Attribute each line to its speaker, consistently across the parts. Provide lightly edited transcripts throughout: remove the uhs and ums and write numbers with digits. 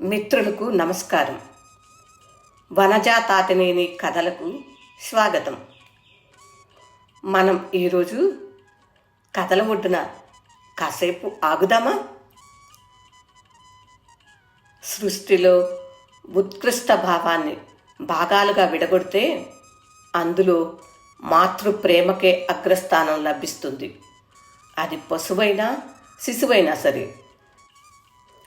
Speaker 1: మిత్రులకు నమస్కారం. వనజా తాతినేని కథలకు స్వాగతం. మనం ఈరోజు కథల ఒడ్డున కాసేపు ఆగుదామా? సృష్టిలో ఉత్కృష్ట భావాన్ని భాగాలుగా విడగొడితే అందులో మాతృప్రేమకే అగ్రస్థానం లభిస్తుంది. అది పశువైనా శిశువైనా సరే.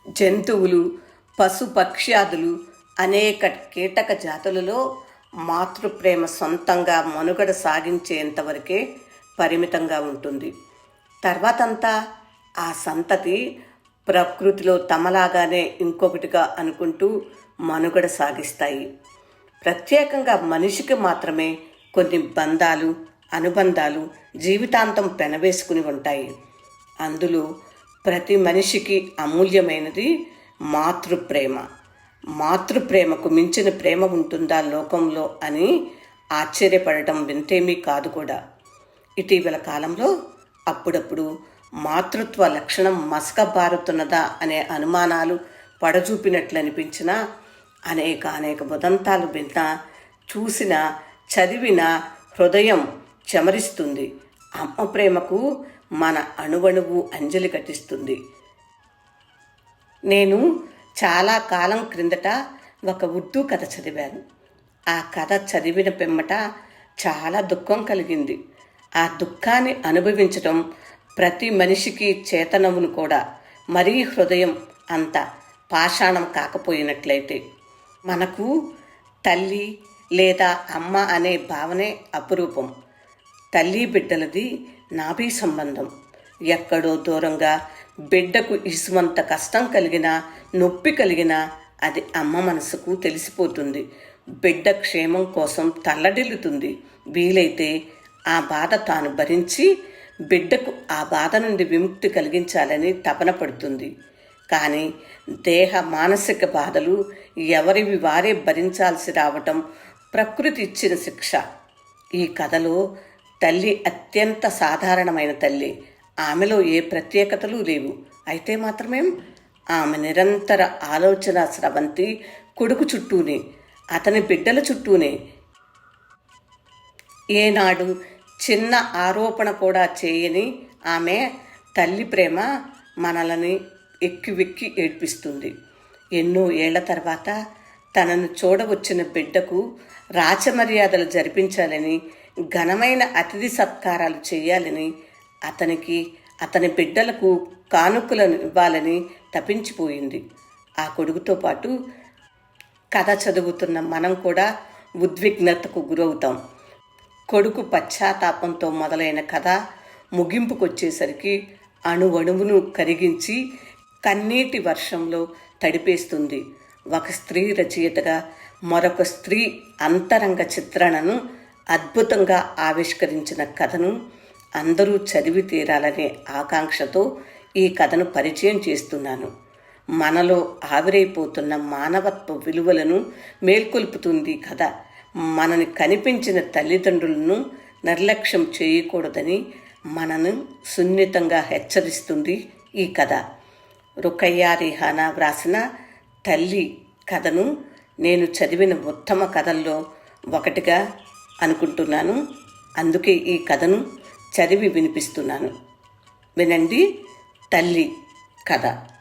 Speaker 1: జంతువులు, పశు పక్ష్యాదులు, అనేక కీటక జాతులలో మాతృప్రేమ సొంతంగా మనుగడ సాగించేంతవరకే పరిమితంగా ఉంటుంది. తర్వాతంతా ఆ సంతతి ప్రకృతిలో తమలాగానే ఇంకొకటిగా అనుకుంటూ మనుగడ సాగిస్తాయి. ప్రత్యేకంగా మనిషికి మాత్రమే కొన్ని బంధాలు, అనుబంధాలు జీవితాంతం పెనవేసుకుని ఉంటాయి. అందులో ప్రతి మనిషికి అమూల్యమైనది మాతృప్రేమ. మాతృప్రేమకు మించిన ప్రేమ ఉంటుందా లోకంలో అని ఆశ్చర్యపడటం వింతేమీ కాదు కూడా. ఇటీవల కాలంలో అప్పుడప్పుడు మాతృత్వ లక్షణం మసకబారుతున్నదా అనే అనుమానాలు పడజూపినట్లు అనిపించినా, అనేక ఉదంతాలు విన్నా, చూసినా, చదివినా హృదయం చెమరిస్తుంది. అమ్మ ప్రేమకు మన అణువణువు అంజలి ఘటిస్తుంది. నేను చాలా కాలం క్రిందట ఒక ఉర్దూ కథ చదివాను. ఆ కథ చదివిన పిమ్మట చాలా దుఃఖం కలిగింది. ఆ దుఃఖాన్ని అనుభవించడం ప్రతి మనిషికి చేతనవును కూడా. మరీ హృదయం అంత పాషాణం కాకపోయినట్లయితే. మనకు తల్లి లేదా అమ్మ అనే భావనే అపురూపం. తల్లి బిడ్డలది నాభి సంబంధం. ఎక్కడో దూరంగా బిడ్డకు ఇసుమంత కష్టం కలిగినా, నొప్పి కలిగినా అది అమ్మ మనసుకు తెలిసిపోతుంది. బిడ్డ క్షేమం కోసం తల్లడిల్లుతుంది. వీలైతే ఆ బాధ తాను భరించి బిడ్డకు ఆ బాధ నుండి విముక్తి కలిగించాలని తపన పడుతుంది. కానీ దేహ మానసిక బాధలు ఎవరివి వారే భరించాల్సి రావటం ప్రకృతి ఇచ్చిన శిక్ష. ఈ కథలో తల్లి అత్యంత సాధారణమైన తల్లి. ఆమెలో ఏ ప్రత్యేకతలు లేవు. అయితే మాత్రమేం, ఆమె నిరంతర ఆలోచన స్రవంతి కొడుకు చుట్టూనే, అతని బిడ్డల చుట్టూనే. ఏనాడు చిన్న ఆరోపణ కూడా చేయని ఆమె తల్లి ప్రేమ మనల్ని ఎక్కి ఏడ్పిస్తుంది. ఎన్నో ఏళ్ల తర్వాత తనను చూడవచ్చిన బిడ్డకు రాచమర్యాదలు జరిపించాలని, ఘనమైన అతిథి సత్కారాలు చేయాలని, అతనికి అతని బిడ్డలకు కానుకలను ఇవ్వాలని తపించిపోయింది. ఆ కొడుకుతో పాటు కథ చదువుతున్న మనం కూడా ఉద్విగ్నతకు గురవుతాం. కొడుకు పశ్చాత్తాపంతో మొదలైన కథ ముగింపుకొచ్చేసరికి అణువణువును కరిగించి కన్నీటి వర్షంలో తడిపేస్తుంది. ఒక స్త్రీ రచయితగా మరొక స్త్రీ అంతరంగ చిత్రణను అద్భుతంగా ఆవిష్కరించిన కథను అందరూ చదివి తీరాలనే ఆకాంక్షతో ఈ కథను పరిచయం చేస్తున్నాను. మనలో ఆవిరైపోతున్న మానవత్వ విలువలను మేల్కొల్పుతుంది కథ. మనని కనిపించిన తల్లిదండ్రులను నిర్లక్ష్యం చేయకూడదని మనను సున్నితంగా హెచ్చరిస్తుంది ఈ కథ. రుకయ్యా రిహానా వ్రాసిన తల్లి కథను నేను చదివిన ఉత్తమ కథల్లో ఒకటిగా అనుకుంటున్నాను. అందుకే ఈ కథను చదివి వినిపిస్తున్నాను. వినండి, తల్లి కథ.